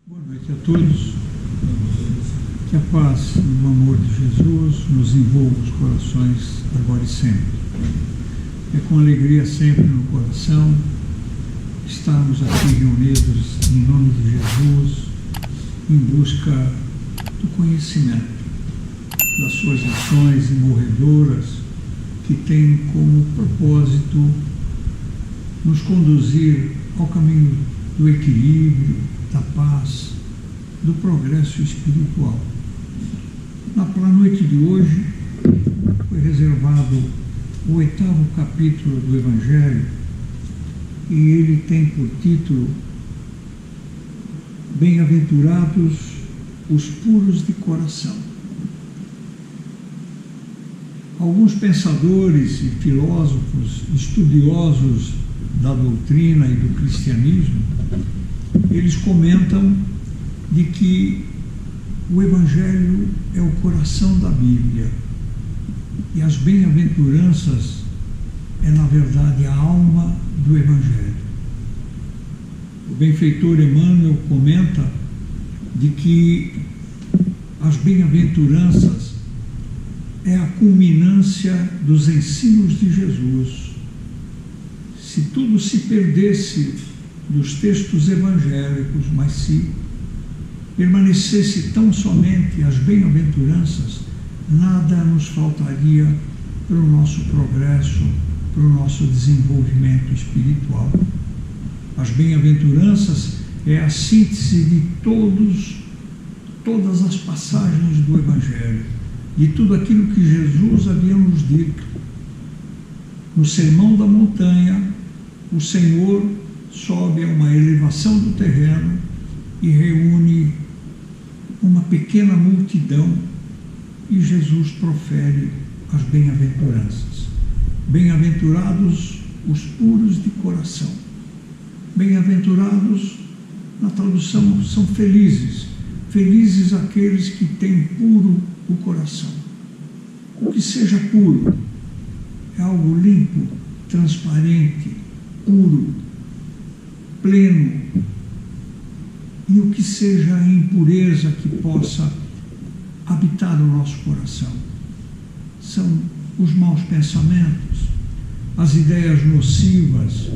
Boa noite a todos. Que a paz e o amor de Jesus nos envolva os corações agora e sempre. É com alegria sempre no coração estarmos aqui reunidos em nome de Jesus em busca do conhecimento das suas lições imorredoras que têm como propósito nos conduzir ao caminho do equilíbrio, da paz, do progresso espiritual. Na noite de hoje foi reservado o 8º capítulo do Evangelho e ele tem por título Bem-aventurados os puros de coração. Alguns pensadores e filósofos estudiosos da doutrina e do cristianismo, eles comentam de que o Evangelho é o coração da Bíblia e as bem-aventuranças é, na verdade, a alma do Evangelho. O benfeitor Emmanuel comenta de que as bem-aventuranças é a culminância dos ensinos de Jesus. Se tudo se perdesse dos textos evangélicos, mas se permanecesse tão somente as bem-aventuranças, nada nos faltaria para o nosso progresso, para o nosso desenvolvimento espiritual. As bem-aventuranças é a síntese de todas as passagens do Evangelho, de tudo aquilo que Jesus havia nos dito. No Sermão da Montanha, o Senhor sobe a uma elevação do terreno e reúne uma pequena multidão e Jesus profere as bem-aventuranças. Bem-aventurados os puros de coração. Bem-aventurados, na tradução, são felizes. Felizes aqueles que têm puro o coração. O que seja puro é algo limpo, transparente, puro, pleno, e o que seja impureza que possa habitar o nosso coração são os maus pensamentos, as ideias nocivas,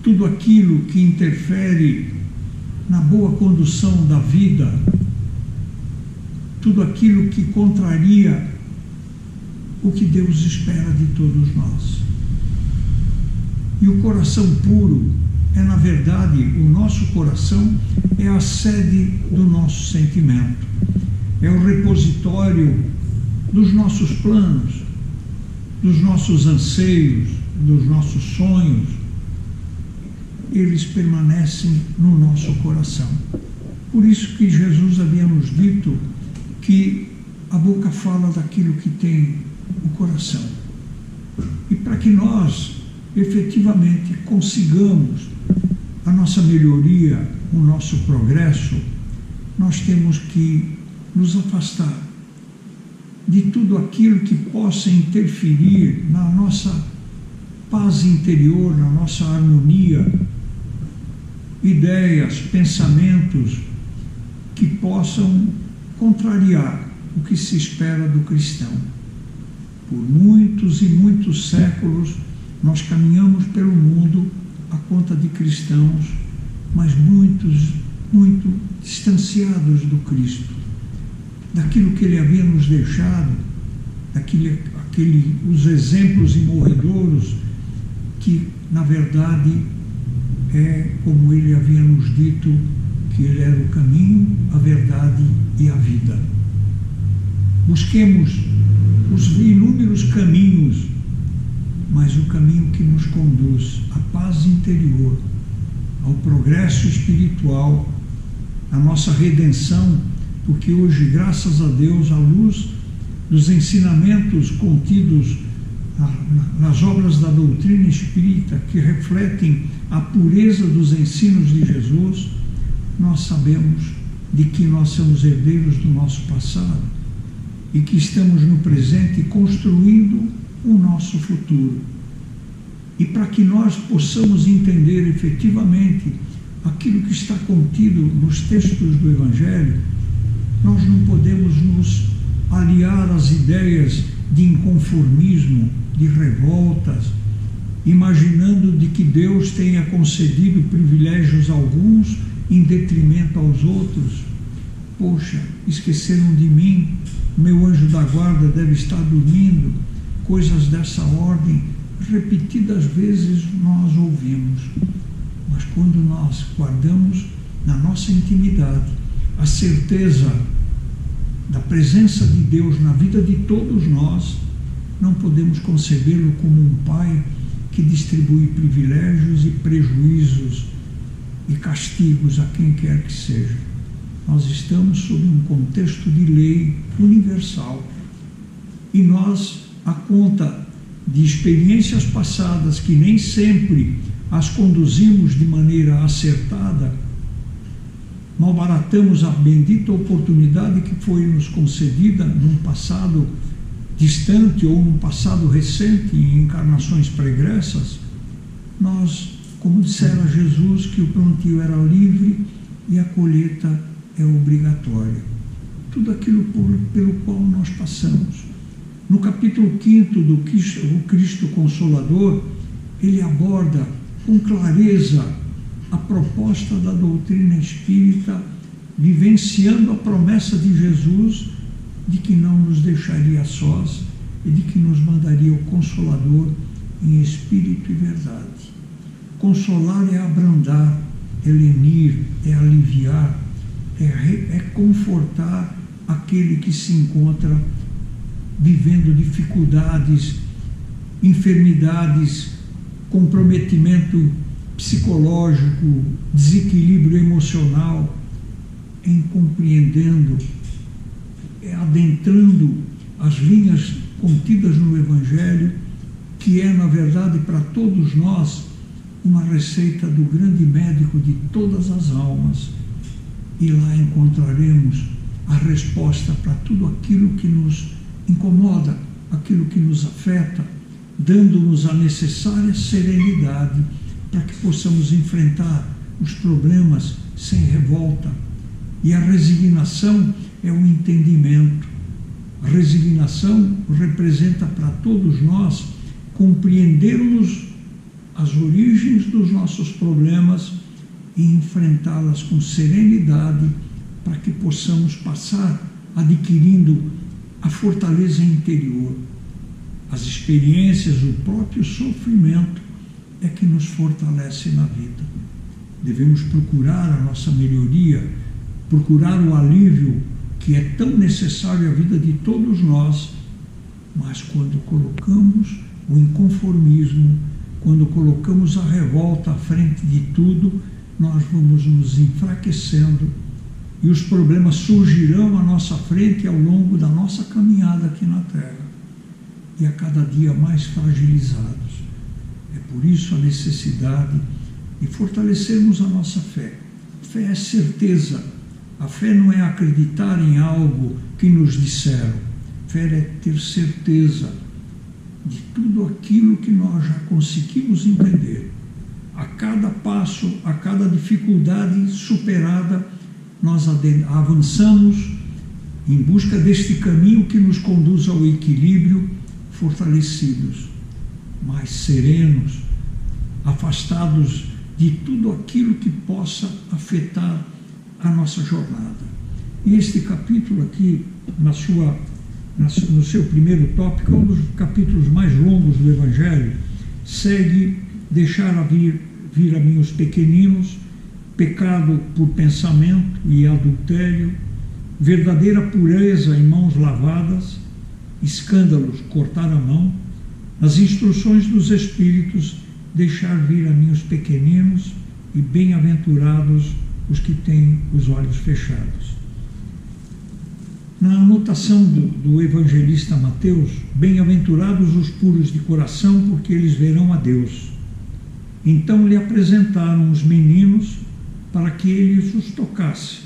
tudo aquilo que interfere na boa condução da vida, tudo aquilo que contraria o que Deus espera de todos nós. E o coração puro é, na verdade, o nosso coração é a sede do nosso sentimento, é o repositório dos nossos planos, dos nossos anseios, dos nossos sonhos. Eles permanecem no nosso coração. Por isso que Jesus havia nos dito que a boca fala daquilo que tem o coração. E para que nós efetivamente consigamos a nossa melhoria, o nosso progresso, nós temos que nos afastar de tudo aquilo que possa interferir na nossa paz interior, na nossa harmonia, ideias, pensamentos que possam contrariar o que se espera do cristão. Por muitos e muitos séculos nós caminhamos pelo mundo à conta de cristãos, mas muito distanciados do Cristo, daquilo que Ele havia nos deixado, os exemplos imorredouros que, na verdade, é como Ele havia nos dito, que Ele era o caminho, a verdade e a vida. Busquemos os inúmeros caminhos, mas o caminho que nos conduz à paz interior, ao progresso espiritual, à nossa redenção, porque hoje, graças a Deus, à luz dos ensinamentos contidos nas obras da doutrina espírita, que refletem a pureza dos ensinos de Jesus, nós sabemos de que nós somos herdeiros do nosso passado e que estamos no presente construindo o nosso futuro. E para que nós possamos entender efetivamente aquilo que está contido nos textos do Evangelho, nós não podemos nos aliar às ideias de inconformismo, de revoltas, imaginando de que Deus tenha concedido privilégios a alguns em detrimento aos outros. Poxa, esqueceram de mim, meu anjo da guarda deve estar dormindo. Coisas dessa ordem, repetidas vezes nós ouvimos. Mas quando nós guardamos na nossa intimidade a certeza da presença de Deus na vida de todos nós, não podemos concebê-lo como um pai que distribui privilégios e prejuízos e castigos a quem quer que seja. Nós estamos sob um contexto de lei universal e nós, a conta de experiências passadas que nem sempre as conduzimos de maneira acertada, malbaratamos a bendita oportunidade que foi nos concedida num passado distante ou num passado recente, em encarnações pregressas. Nós, como dissera Jesus, que o plantio era livre e a colheita é obrigatória. Tudo aquilo pelo qual nós passamos. No capítulo 5 do Cristo Consolador, ele aborda com clareza a proposta da doutrina espírita, vivenciando a promessa de Jesus de que não nos deixaria sós e de que nos mandaria o Consolador em espírito e verdade. Consolar é abrandar, é lenir, é aliviar, é confortar aquele que se encontra vivendo dificuldades, enfermidades, comprometimento psicológico, desequilíbrio emocional, em compreendendo, adentrando as linhas contidas no Evangelho, que é, na verdade, para todos nós, uma receita do grande médico de todas as almas. E lá encontraremos a resposta para tudo aquilo que nos incomoda, aquilo que nos afeta, dando-nos a necessária serenidade para que possamos enfrentar os problemas sem revolta. E a resignação é o entendimento. A resignação representa para todos nós compreendermos as origens dos nossos problemas e enfrentá-las com serenidade para que possamos passar adquirindo a fortaleza interior. As experiências, o próprio sofrimento é que nos fortalece na vida. Devemos procurar a nossa melhoria, procurar o alívio que é tão necessário à vida de todos nós, mas quando colocamos o inconformismo, quando colocamos a revolta à frente de tudo, nós vamos nos enfraquecendo e os problemas surgirão à nossa frente ao longo da nossa caminhada aqui na Terra, e a cada dia mais fragilizados. É por isso a necessidade de fortalecermos a nossa fé. Fé é certeza. A fé não é acreditar em algo que nos disseram. Fé é ter certeza de tudo aquilo que nós já conseguimos entender. A cada passo, a cada dificuldade superada, nós avançamos em busca deste caminho que nos conduz ao equilíbrio, fortalecidos, mais serenos, afastados de tudo aquilo que possa afetar a nossa jornada. E este capítulo aqui, no seu primeiro tópico, é um dos capítulos mais longos do Evangelho, segue: deixar vir a mim os pequeninos, pecado por pensamento e adultério, verdadeira pureza em mãos lavadas, escândalos, cortar a mão, nas instruções dos Espíritos, deixar vir a mim os pequeninos, e bem-aventurados os que têm os olhos fechados. Na anotação do evangelista Mateus, bem-aventurados os puros de coração, porque eles verão a Deus. Então lhe apresentaram os meninos para que ele os tocasse,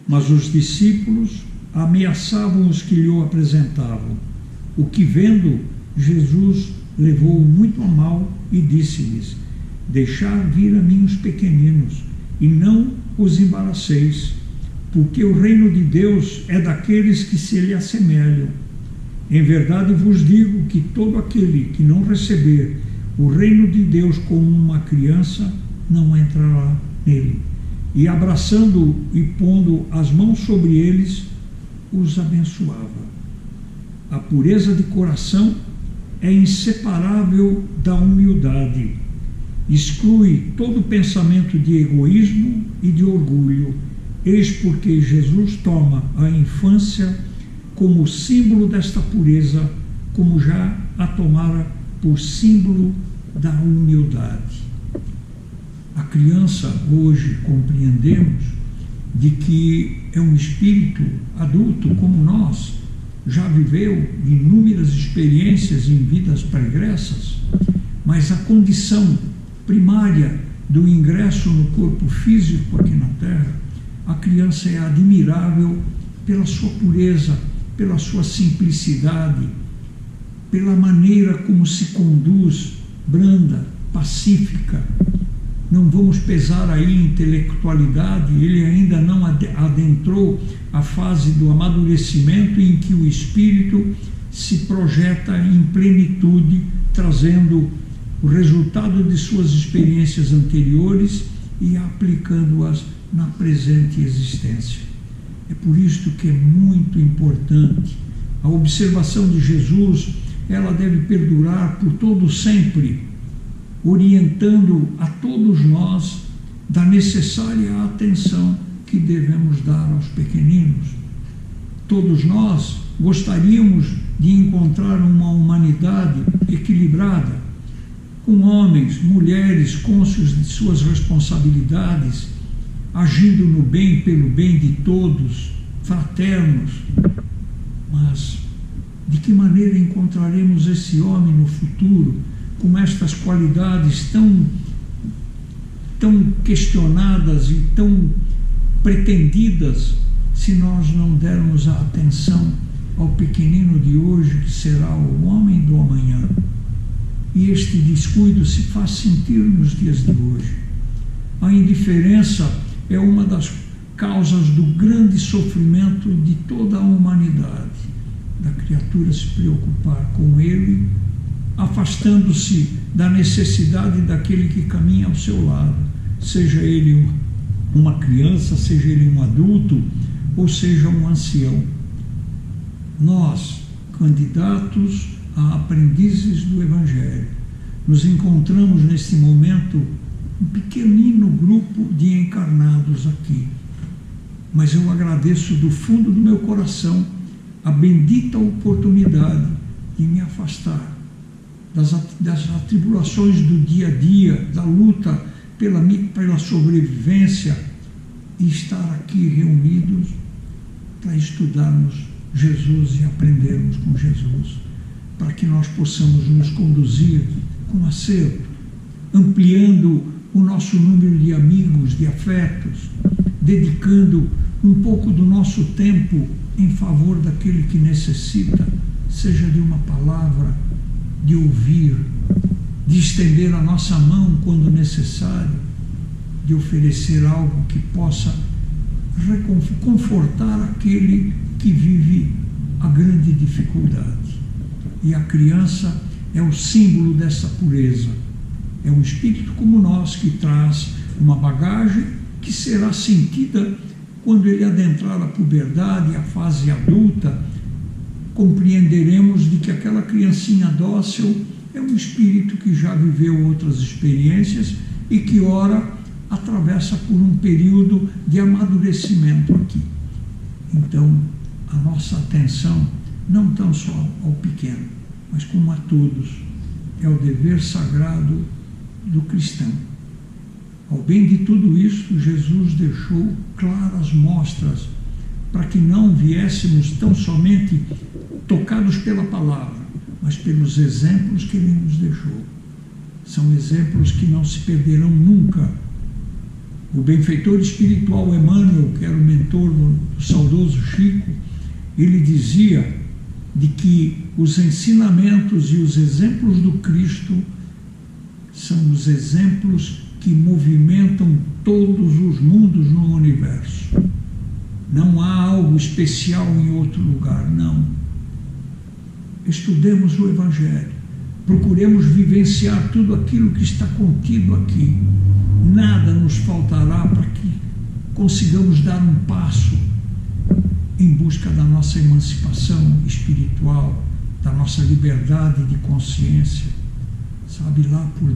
mas os discípulos ameaçavam os que lhe o apresentavam, o que, vendo, Jesus levou muito a mal e disse-lhes: deixar vir a mim os pequeninos, e não os embaraceis, porque o reino de Deus é daqueles que se lhe assemelham. Em verdade vos digo que todo aquele que não receber o reino de Deus como uma criança não entrará nele. E abraçando e pondo as mãos sobre eles, os abençoava. A pureza de coração é inseparável da humildade. Exclui todo pensamento de egoísmo e de orgulho. Eis porque Jesus toma a infância como símbolo desta pureza, como já a tomara por símbolo da humildade. A criança, hoje, compreendemos de que é um espírito adulto como nós, já viveu inúmeras experiências em vidas pregressas, mas a condição primária do ingresso no corpo físico aqui na Terra, a criança é admirável pela sua pureza, pela sua simplicidade, pela maneira como se conduz, branda, pacífica. Não vamos pesar aí em intelectualidade, ele ainda não adentrou a fase do amadurecimento em que o espírito se projeta em plenitude, trazendo o resultado de suas experiências anteriores e aplicando-as na presente existência. É por isto que é muito importante a observação de Jesus. Ela deve perdurar por todo sempre, orientando a todos nós da necessária atenção que devemos dar aos pequeninos. Todos nós gostaríamos de encontrar uma humanidade equilibrada, com homens, mulheres cônscios de suas responsabilidades, agindo no bem pelo bem de todos, fraternos. Mas de que maneira encontraremos esse homem no futuro, com estas qualidades tão questionadas e tão pretendidas, se nós não dermos a atenção ao pequenino de hoje, que será o homem do amanhã? E este descuido se faz sentir nos dias de hoje. A indiferença é uma das causas do grande sofrimento de toda a humanidade, da criatura se preocupar com ele, afastando-se da necessidade daquele que caminha ao seu lado, seja ele uma criança, seja ele um adulto, ou seja um ancião. Nós, candidatos a aprendizes do Evangelho, nos encontramos neste momento um pequenino grupo de encarnados aqui, mas eu agradeço do fundo do meu coração a bendita oportunidade de me afastar das atribulações do dia a dia, da luta pela sobrevivência, e estar aqui reunidos para estudarmos Jesus e aprendermos com Jesus, para que nós possamos nos conduzir com acerto, ampliando o nosso número de amigos, de afetos, dedicando um pouco do nosso tempo em favor daquele que necessita, seja de uma palavra, de ouvir, de estender a nossa mão quando necessário, de oferecer algo que possa confortar aquele que vive a grande dificuldade. E a criança é o símbolo dessa pureza. É um espírito como nós que traz uma bagagem que será sentida quando ele adentrar a puberdade, a fase adulta. Compreenderemos de que aquela criancinha dócil é um espírito que já viveu outras experiências e que ora atravessa por um período de amadurecimento aqui. Então, a nossa atenção, não tão só ao pequeno, mas como a todos, é o dever sagrado do cristão. Ao bem de tudo isso, Jesus deixou claras mostras para que não viéssemos tão somente tocados pela palavra, mas pelos exemplos que ele nos deixou. São exemplos que não se perderão nunca. O benfeitor espiritual Emmanuel, que era o mentor do saudoso Chico, ele dizia de que os ensinamentos e os exemplos do Cristo são os exemplos que movimentam todos os mundos no universo. Não há algo especial em outro lugar, não. Estudemos o Evangelho, procuremos vivenciar tudo aquilo que está contido aqui. Nada nos faltará para que consigamos dar um passo em busca da nossa emancipação espiritual, da nossa liberdade de consciência. Sabe lá por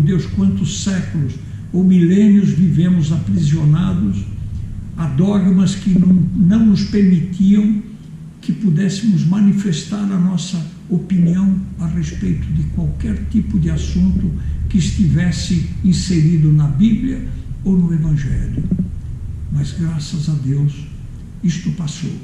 Deus quantos séculos ou milênios vivemos aprisionados a dogmas que não nos permitiam que pudéssemos manifestar a nossa opinião a respeito de qualquer tipo de assunto que estivesse inserido na Bíblia ou no Evangelho. Mas graças a Deus isto passou.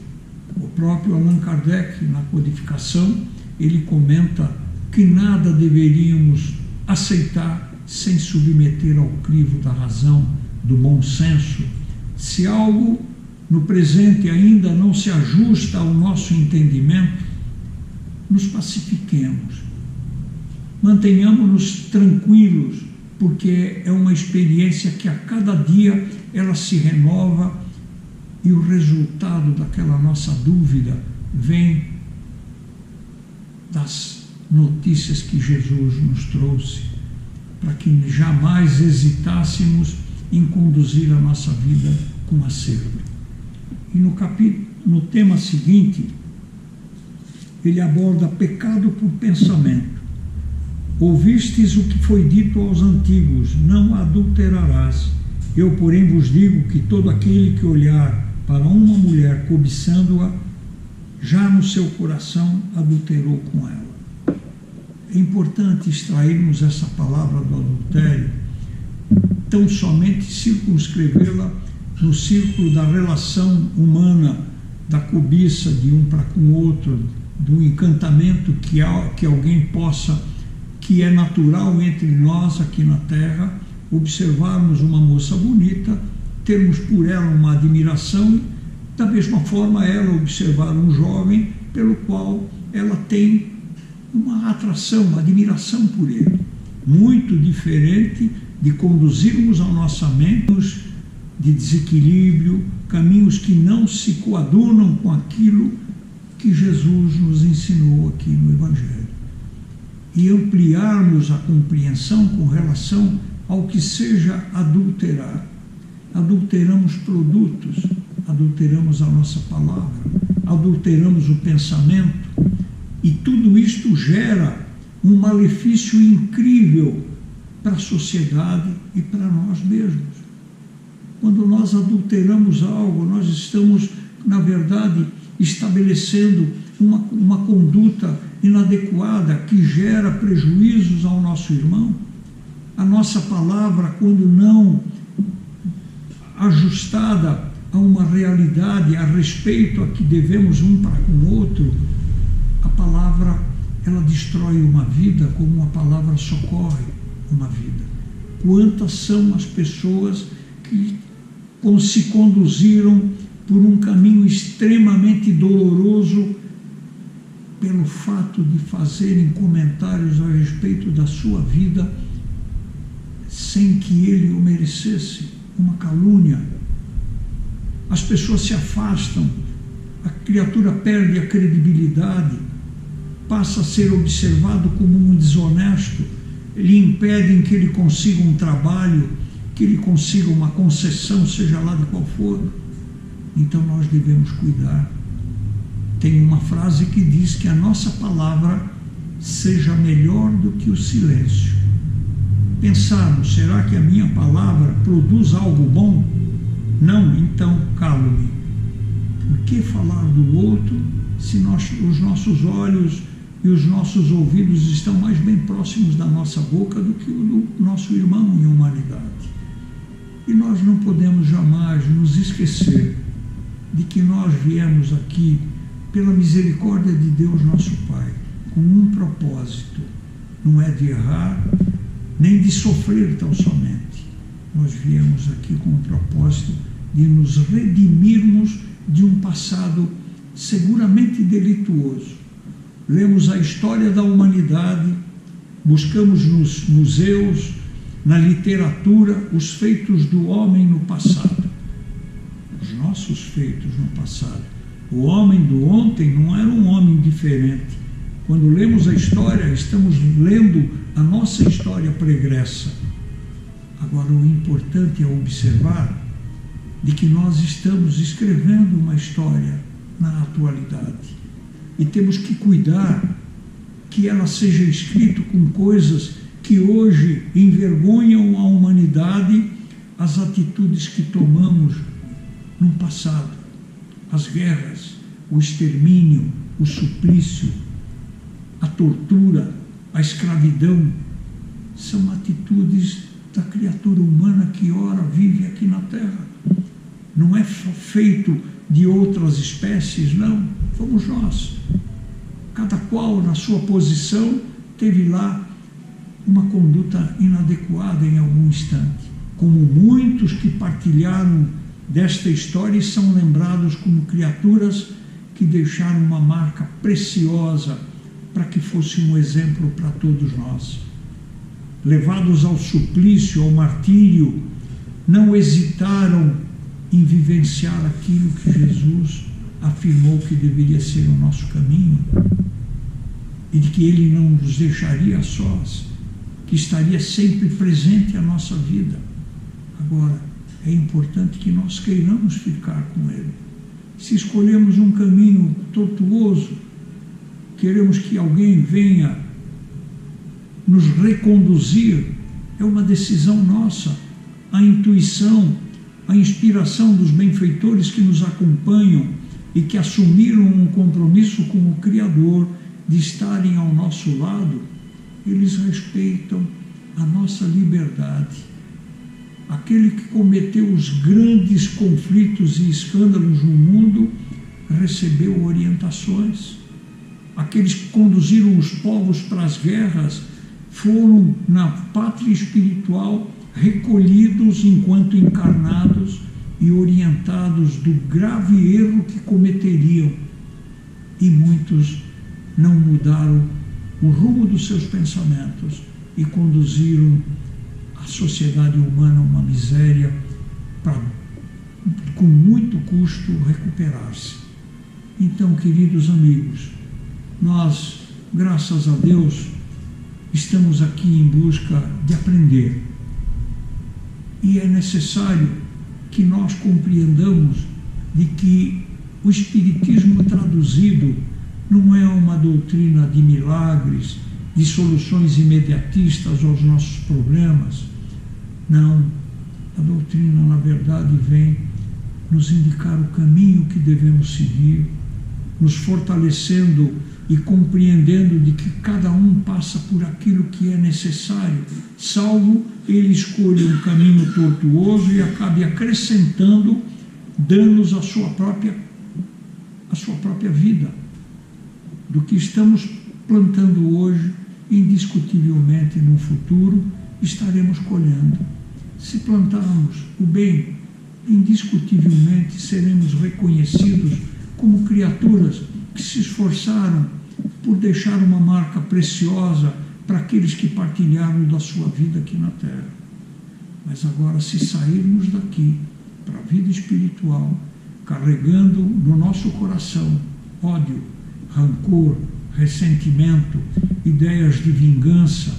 O próprio Allan Kardec, na codificação, ele comenta que nada deveríamos aceitar sem submeter ao crivo da razão, do bom senso. Se algo no presente ainda não se ajusta ao nosso entendimento, nos pacifiquemos, mantenhamos-nos tranquilos, porque é uma experiência que a cada dia ela se renova e o resultado daquela nossa dúvida vem das notícias que Jesus nos trouxe, para que jamais hesitássemos em conduzir a nossa vida com acerto. E no tema seguinte, ele aborda pecado por pensamento. Ouvistes o que foi dito aos antigos, não adulterarás. Eu, porém, vos digo que todo aquele que olhar para uma mulher cobiçando-a, já no seu coração adulterou com ela. É importante extrairmos essa palavra do adultério, tão somente circunscrevê-la no círculo da relação humana, da cobiça de um para com o outro, do encantamento que alguém possa, que é natural entre nós aqui na Terra, observarmos uma moça bonita, termos por ela uma admiração, da mesma forma ela observar um jovem pelo qual ela tem uma atração, uma admiração por ele. Muito diferente de conduzirmos a nossa mente de desequilíbrio, caminhos que não se coadunam com aquilo que Jesus nos ensinou aqui no Evangelho. E ampliarmos a compreensão com relação ao que seja adulterar. Adulteramos produtos, adulteramos a nossa palavra, adulteramos o pensamento, e tudo isto gera um malefício incrível para a sociedade e para nós mesmos. Quando nós adulteramos algo, nós estamos, na verdade, estabelecendo uma conduta inadequada que gera prejuízos ao nosso irmão. A nossa palavra, quando não ajustada a uma realidade, a respeito a que devemos um para com o outro, a palavra, ela destrói uma vida como uma palavra socorre uma vida. Quantas são as pessoas que se conduziram por um caminho extremamente doloroso pelo fato de fazerem comentários a respeito da sua vida sem que ele o merecesse, uma calúnia. As pessoas se afastam, a criatura perde a credibilidade, passa a ser observado como um desonesto, lhe impedem que ele consiga um trabalho, que ele consiga uma concessão, seja lá de qual for. Então nós devemos cuidar. Tem uma frase que diz que a nossa palavra seja melhor do que o silêncio. Pensarmos, será que a minha palavra produz algo bom? Não, então calo-me. Por que falar do outro se os nossos olhos e os nossos ouvidos estão mais bem próximos da nossa boca do que o do nosso irmão em humanidade? E nós não podemos jamais nos esquecer de que nós viemos aqui pela misericórdia de Deus nosso Pai, com um propósito, não é de errar, nem de sofrer tão somente. Nós viemos aqui com o propósito de nos redimirmos de um passado seguramente delituoso. Lemos a história da humanidade, buscamos nos museus, na literatura os feitos do homem no passado, os nossos feitos no passado. O homem do ontem não era um homem diferente. Quando lemos a história, estamos lendo a nossa história pregressa. Agora, o importante é observar de que nós estamos escrevendo uma história na atualidade e temos que cuidar que ela seja escrita com coisas que hoje envergonham a humanidade, as atitudes que tomamos no passado, as guerras, o extermínio, o suplício, a tortura, a escravidão, são atitudes da criatura humana que ora vive aqui na Terra. Não é feito de outras espécies, não. Fomos nós. Cada qual, na sua posição, teve lá uma conduta inadequada em algum instante. Como muitos que partilharam desta história e são lembrados como criaturas que deixaram uma marca preciosa para que fosse um exemplo para todos nós. Levados ao suplício, ao martírio, não hesitaram em vivenciar aquilo que Jesus afirmou que deveria ser o nosso caminho e de que Ele não nos deixaria sós, que estaria sempre presente à nossa vida. Agora, é importante que nós queiramos ficar com Ele. Se escolhemos um caminho tortuoso, queremos que alguém venha nos reconduzir, é uma decisão nossa. A intuição, a inspiração dos benfeitores que nos acompanham e que assumiram um compromisso com o Criador de estarem ao nosso lado, eles respeitam a nossa liberdade. Aquele que cometeu os grandes conflitos e escândalos no mundo recebeu orientações. Aqueles que conduziram os povos para as guerras foram, na pátria espiritual, recolhidos enquanto encarnados e orientados do grave erro que cometeriam. E muitos não mudaram o rumo dos seus pensamentos e conduziram a sociedade humana a uma miséria para, com muito custo, recuperar-se. Então, queridos amigos, nós, graças a Deus, estamos aqui em busca de aprender. E é necessário que nós compreendamos de que o Espiritismo traduzido não é uma doutrina de milagres, de soluções imediatistas aos nossos problemas. Não, a doutrina, na verdade, vem nos indicar o caminho que devemos seguir, nos fortalecendo e compreendendo de que cada um passa por aquilo que é necessário, salvo ele escolha um caminho tortuoso e acabe acrescentando danos à sua própria vida. Do que estamos plantando hoje, indiscutivelmente no futuro estaremos colhendo. Se plantarmos o bem, indiscutivelmente seremos reconhecidos como criaturas que se esforçaram por deixar uma marca preciosa para aqueles que partilharam da sua vida aqui na Terra. Mas agora, se sairmos daqui para a vida espiritual, carregando no nosso coração ódio, rancor, ressentimento, ideias de vingança,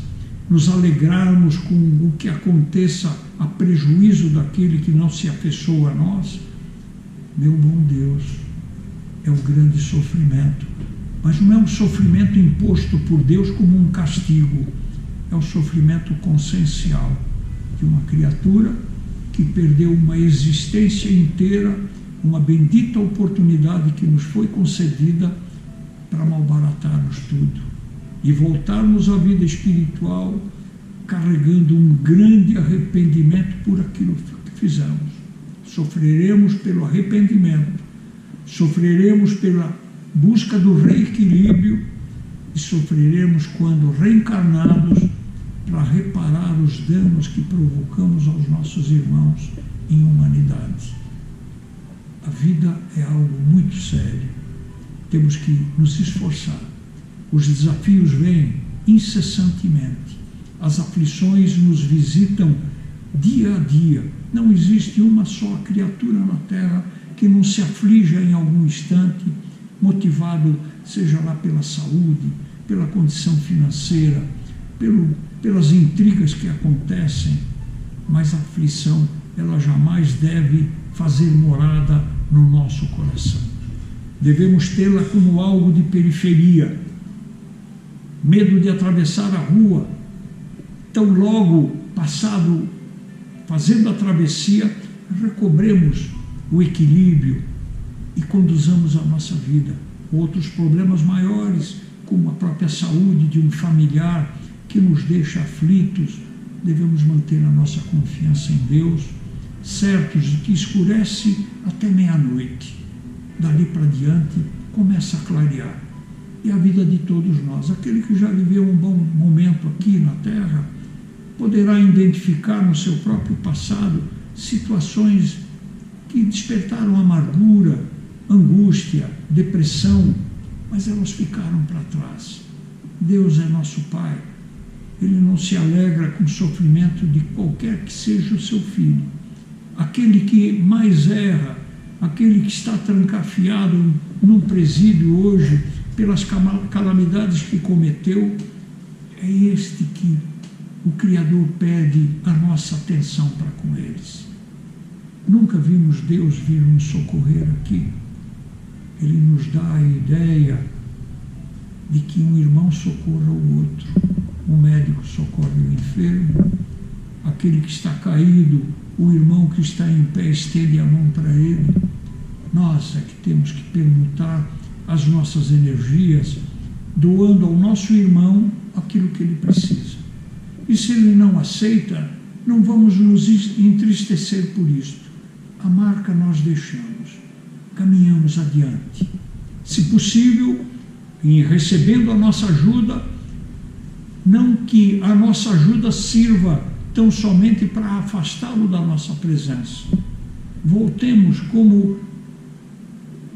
nos alegrarmos com o que aconteça a prejuízo daquele que não se afeiçoa a nós, meu bom Deus, é um grande sofrimento. Mas não é um sofrimento imposto por Deus como um castigo, é o sofrimento consciencial de uma criatura que perdeu uma existência inteira, uma bendita oportunidade que nos foi concedida para malbaratarmos tudo e voltarmos à vida espiritual carregando um grande arrependimento por aquilo que fizemos. Sofreremos pelo arrependimento, sofreremos pela busca do reequilíbrio e sofreremos quando reencarnados para reparar os danos que provocamos aos nossos irmãos em humanidade. A vida é algo muito sério. Temos que nos esforçar. Os desafios vêm incessantemente As aflições nos visitam dia a dia. Não existe uma só criatura na terra que não se aflija em algum instante, motivado, seja lá pela saúde, pela condição financeira, pelas intrigas que acontecem, mas a aflição, ela jamais deve fazer morada no nosso coração. Devemos tê-la como algo de periferia, medo de atravessar a rua, tão logo passado, fazendo a travessia, recobremos o equilíbrio e conduzamos a nossa vida. Outros problemas maiores, como a própria saúde de um familiar que nos deixa aflitos, devemos manter a nossa confiança em Deus, certos de que escurece até meia-noite. Dali para diante começa a clarear. E a vida de todos nós, aquele que já viveu um bom momento aqui na Terra, poderá identificar no seu próprio passado situações que despertaram amargura, angústia, depressão, mas elas ficaram para trás. Deus é nosso Pai. Ele não se alegra com o sofrimento de qualquer que seja o seu filho. Aquele que mais erra, aquele que está trancafiado num presídio hoje pelas calamidades que cometeu, é este que o Criador pede a nossa atenção para com eles. Nunca vimos Deus vir nos socorrer aqui. Ele nos dá a ideia de que um irmão socorra o outro, um médico socorre o enfermo, aquele que está caído, o irmão que está em pé estende a mão para ele. Nós é que temos que permutar as nossas energias, doando ao nosso irmão aquilo que ele precisa. E se ele não aceita, não vamos nos entristecer por isto. A marca nós deixamos, caminhamos adiante. Se possível, em recebendo a nossa ajuda, não que a nossa ajuda sirva tão somente para afastá-lo da nossa presença. Voltemos como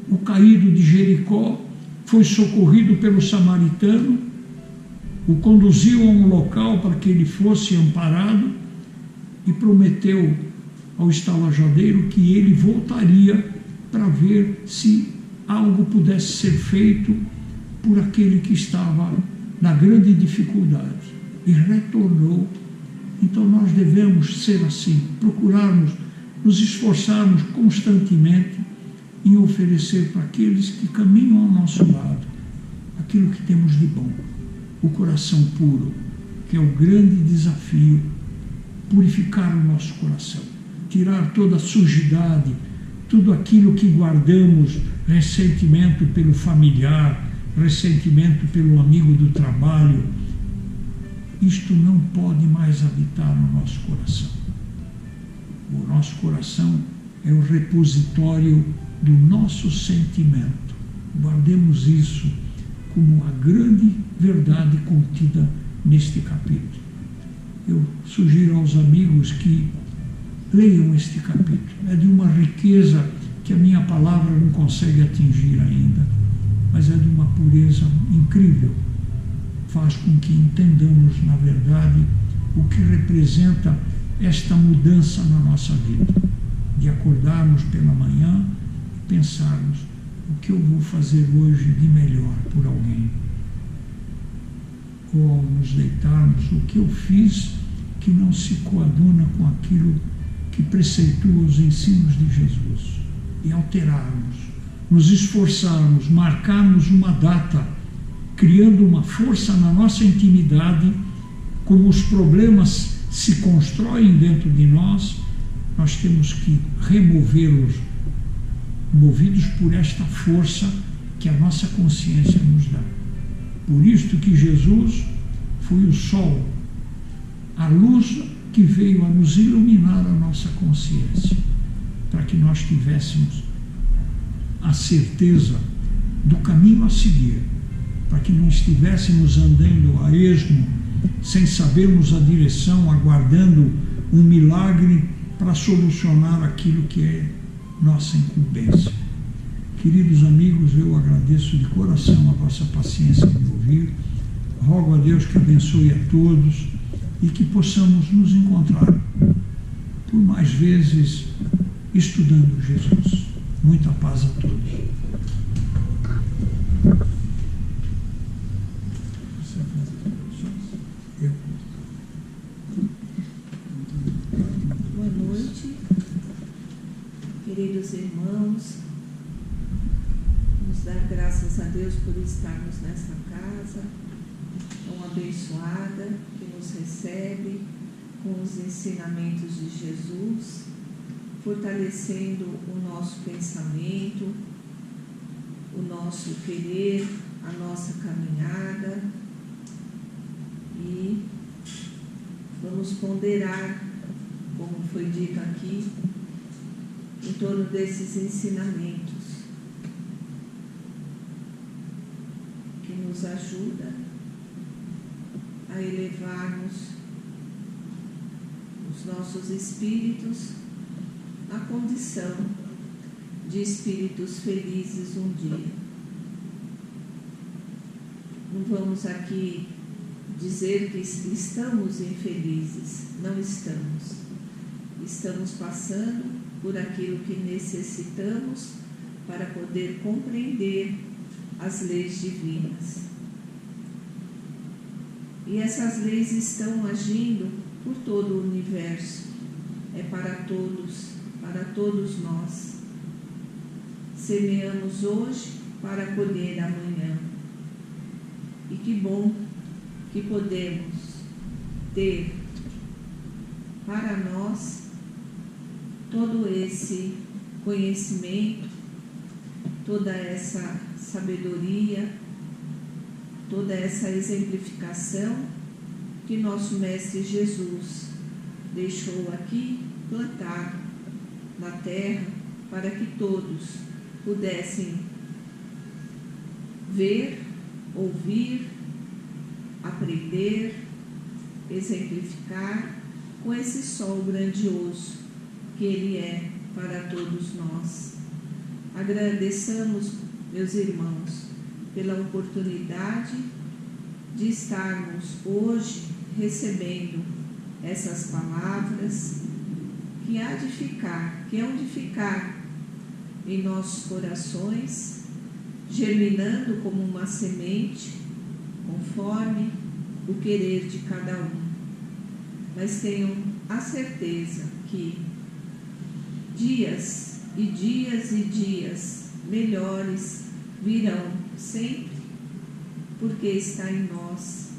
o caído de Jericó foi socorrido pelo samaritano, o conduziu a um local para que ele fosse amparado e prometeu ao estalajadeiro que ele voltaria para ver se algo pudesse ser feito por aquele que estava na grande dificuldade. E retornou. Então nós devemos ser assim, procurarmos, nos esforçarmos constantemente em oferecer para aqueles que caminham ao nosso lado aquilo que temos de bom, o coração puro, que é o grande desafio, purificar o nosso coração, tirar toda a sujidade, tudo aquilo que guardamos, ressentimento pelo familiar, ressentimento pelo amigo do trabalho. Isto não pode mais habitar no nosso coração. O nosso coração é o repositório do nosso sentimento. Guardemos isso como a grande verdade contida neste capítulo. Eu sugiro aos amigos que leiam este capítulo. É de uma riqueza que a minha palavra não consegue atingir ainda, mas é de uma pureza incrível. Faz com que entendamos, na verdade, o que representa esta mudança na nossa vida, de acordarmos pela manhã e pensarmos: o que eu vou fazer hoje de melhor por alguém? Ou ao nos deitarmos, o que eu fiz que não se coaduna com aquilo que preceitua os ensinos de Jesus? E alterarmos, nos esforçarmos, marcarmos uma data, criando uma força na nossa intimidade. Como os problemas se constroem dentro de nós, nós temos que removê-los, movidos por esta força que a nossa consciência nos dá. Por isto que Jesus foi o sol, a luz que veio a nos iluminar a nossa consciência, para que nós tivéssemos a certeza do caminho a seguir, para que não estivéssemos andando a esmo, sem sabermos a direção, aguardando um milagre para solucionar aquilo que é nossa incumbência. Queridos amigos, eu agradeço de coração a vossa paciência em me ouvir. Rogo a Deus que abençoe a todos, e que possamos nos encontrar por mais vezes estudando Jesus. Muita paz a todos. Boa noite, queridos irmãos. Vamos dar graças a Deus por estarmos nesta casa tão abençoada, que nos recebe com os ensinamentos de Jesus, fortalecendo o nosso pensamento, o nosso querer, a nossa caminhada, e vamos ponderar, como foi dito aqui, em torno desses ensinamentos que nos ajuda a elevarmos os nossos espíritos na condição de espíritos felizes um dia. Não vamos aqui dizer que estamos infelizes, não estamos. Estamos passando por aquilo que necessitamos para poder compreender as leis divinas. E essas leis estão agindo por todo o universo. É para todos nós. Semeamos hoje para colher amanhã. E que bom que podemos ter para nós todo esse conhecimento, toda essa sabedoria, toda essa exemplificação que nosso Mestre Jesus deixou aqui plantado na terra para que todos pudessem ver, ouvir, aprender, exemplificar com esse sol grandioso que Ele é para todos nós. Agradeçamos, meus irmãos, pela oportunidade de estarmos hoje recebendo essas palavras que hão de ficar em nossos corações, germinando como uma semente, conforme o querer de cada um. Mas tenham a certeza que dias e dias e dias melhores virão sempre, porque está em nós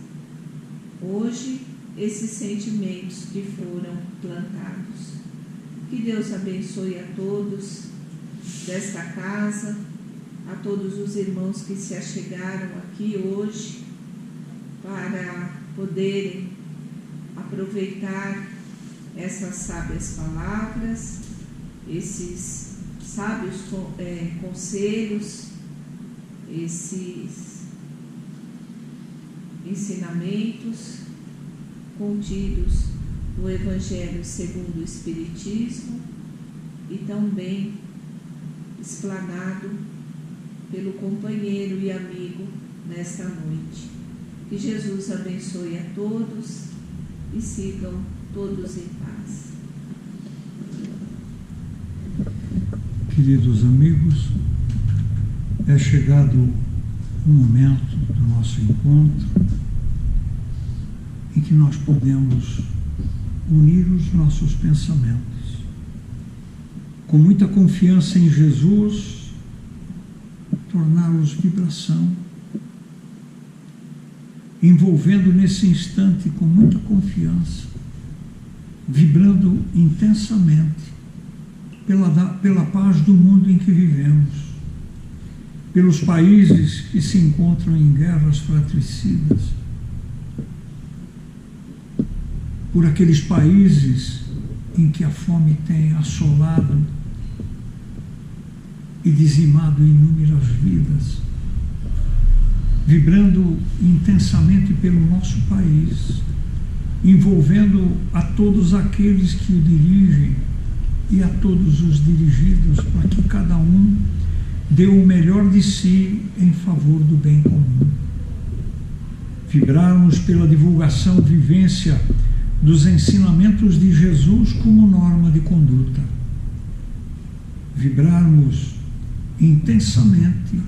hoje esses sentimentos que foram plantados. Que Deus abençoe a todos desta casa, a todos os irmãos que se achegaram aqui hoje para poderem aproveitar essas sábias palavras, esses sábios conselhos, esses ensinamentos contidos no Evangelho segundo o Espiritismo e também explanado pelo companheiro e amigo nesta noite. Que Jesus abençoe a todos e sigam todos em paz. Queridos amigos, é chegado o momento do nosso encontro em que nós podemos unir os nossos pensamentos com muita confiança em Jesus, torná-los vibração, envolvendo nesse instante com muita confiança, vibrando intensamente pela paz do mundo em que vivemos, pelos países que se encontram em guerras fratricidas, por aqueles países em que a fome tem assolado e dizimado inúmeras vidas, vibrando intensamente pelo nosso país, envolvendo a todos aqueles que o dirigem e a todos os dirigidos, para que cada um dê o melhor de si em favor do bem comum. Vibrarmos pela divulgação, vivência dos ensinamentos de Jesus como norma de conduta. Vibrarmos intensamente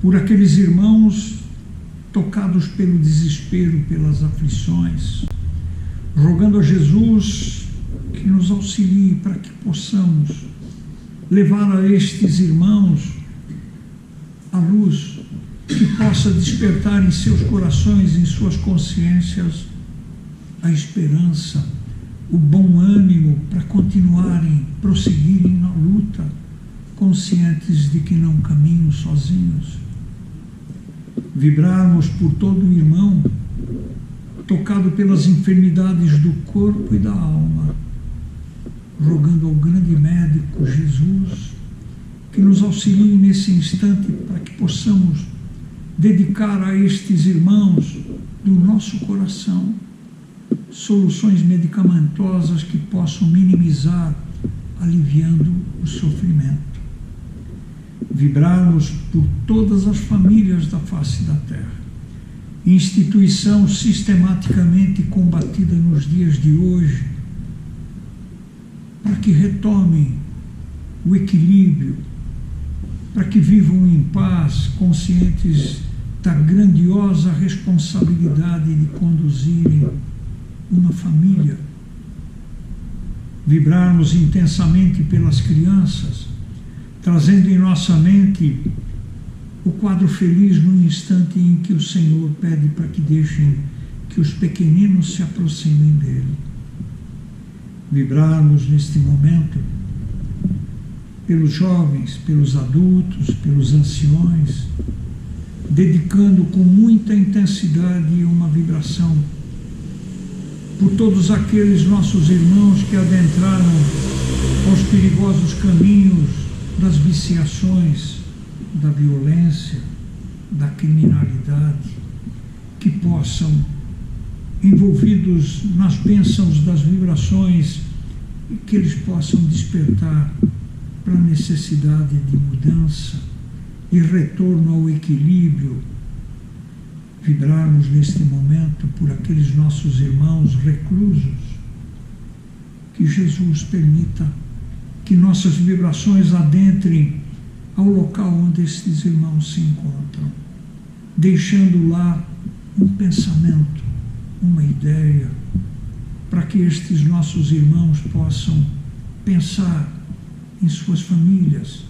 por aqueles irmãos tocados pelo desespero, pelas aflições, rogando a Jesus que nos auxilie para que possamos levar a estes irmãos a luz que possa despertar em seus corações, em suas consciências, a esperança, o bom ânimo para continuarem, prosseguirem na luta, conscientes de que não caminham sozinhos. Vibrarmos por todo o irmão tocado pelas enfermidades do corpo e da alma, rogando ao grande médico Jesus que nos auxilie nesse instante para que possamos dedicar a estes irmãos do nosso coração soluções medicamentosas que possam minimizar, aliviando o sofrimento. Vibrarmos por todas as famílias da face da terra, instituição sistematicamente combatida nos dias de hoje, para que retomem o equilíbrio, para que vivam em paz, conscientes da grandiosa responsabilidade de conduzirem uma família. Vibrarmos intensamente pelas crianças, trazendo em nossa mente o quadro feliz no instante em que o Senhor pede para que deixem que os pequeninos se aproximem dele. Vibrarmos neste momento pelos jovens, pelos adultos, pelos anciões, dedicando com muita intensidade uma vibração por todos aqueles nossos irmãos que adentraram aos perigosos caminhos das viciações, da violência, da criminalidade, que possam, envolvidos nas bênçãos das vibrações, que eles possam despertar para a necessidade de mudança e retorno ao equilíbrio. Vibrarmos neste momento por aqueles nossos irmãos reclusos, que Jesus permita que nossas vibrações adentrem ao local onde estes irmãos se encontram, deixando lá um pensamento, uma ideia, para que estes nossos irmãos possam pensar em suas famílias,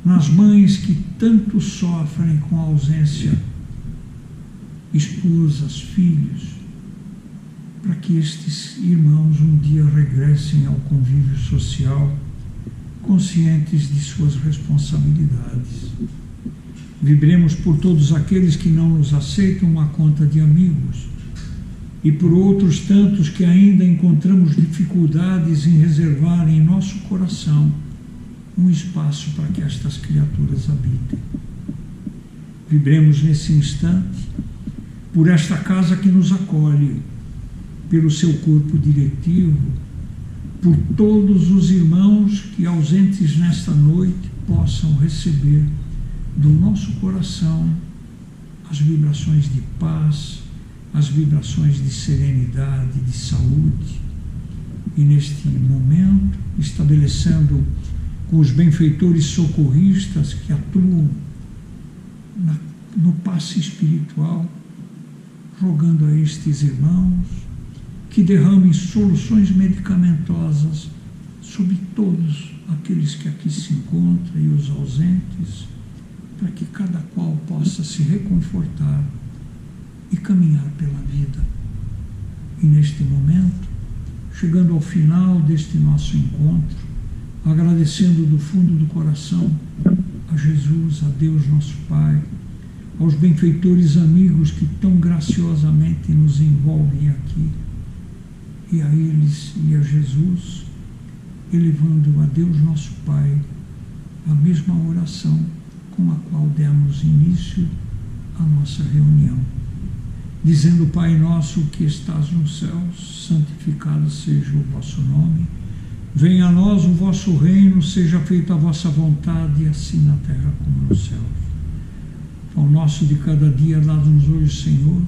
nas mães que tanto sofrem com a ausência, esposas, filhos, para que estes irmãos um dia regressem ao convívio social, conscientes de suas responsabilidades. Vibremos por todos aqueles que não nos aceitam à conta de amigos e por outros tantos que ainda encontramos dificuldades em reservar em nosso coração um espaço para que estas criaturas habitem. Vibremos nesse instante por esta casa que nos acolhe, pelo seu corpo diretivo, por todos os irmãos que, ausentes nesta noite, possam receber do nosso coração as vibrações de paz, as vibrações de serenidade, de saúde. E neste momento, estabelecendo com os benfeitores socorristas que atuam no passe espiritual, rogando a estes irmãos que derramem soluções medicamentosas sobre todos aqueles que aqui se encontram e os ausentes, para que cada qual possa se reconfortar e caminhar pela vida. E neste momento, chegando ao final deste nosso encontro, agradecendo do fundo do coração a Jesus, a Deus nosso Pai, aos benfeitores amigos que tão graciosamente nos envolvem aqui, e a eles e a Jesus, elevando a Deus nosso Pai a mesma oração com a qual demos início à nossa reunião, dizendo: Pai nosso que estás nos céus, santificado seja o vosso nome, venha a nós o vosso reino, seja feita a vossa vontade, assim na terra como nos céus. O nosso de cada dia dá-nos hoje, Senhor.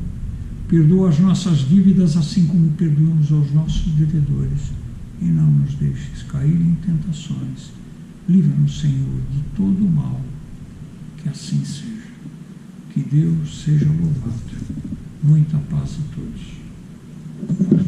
Perdoa as nossas dívidas, assim como perdoamos aos nossos devedores. E não nos deixes cair em tentações. Livra-nos, Senhor, de todo o mal. Que assim seja. Que Deus seja louvado. Muita paz a todos.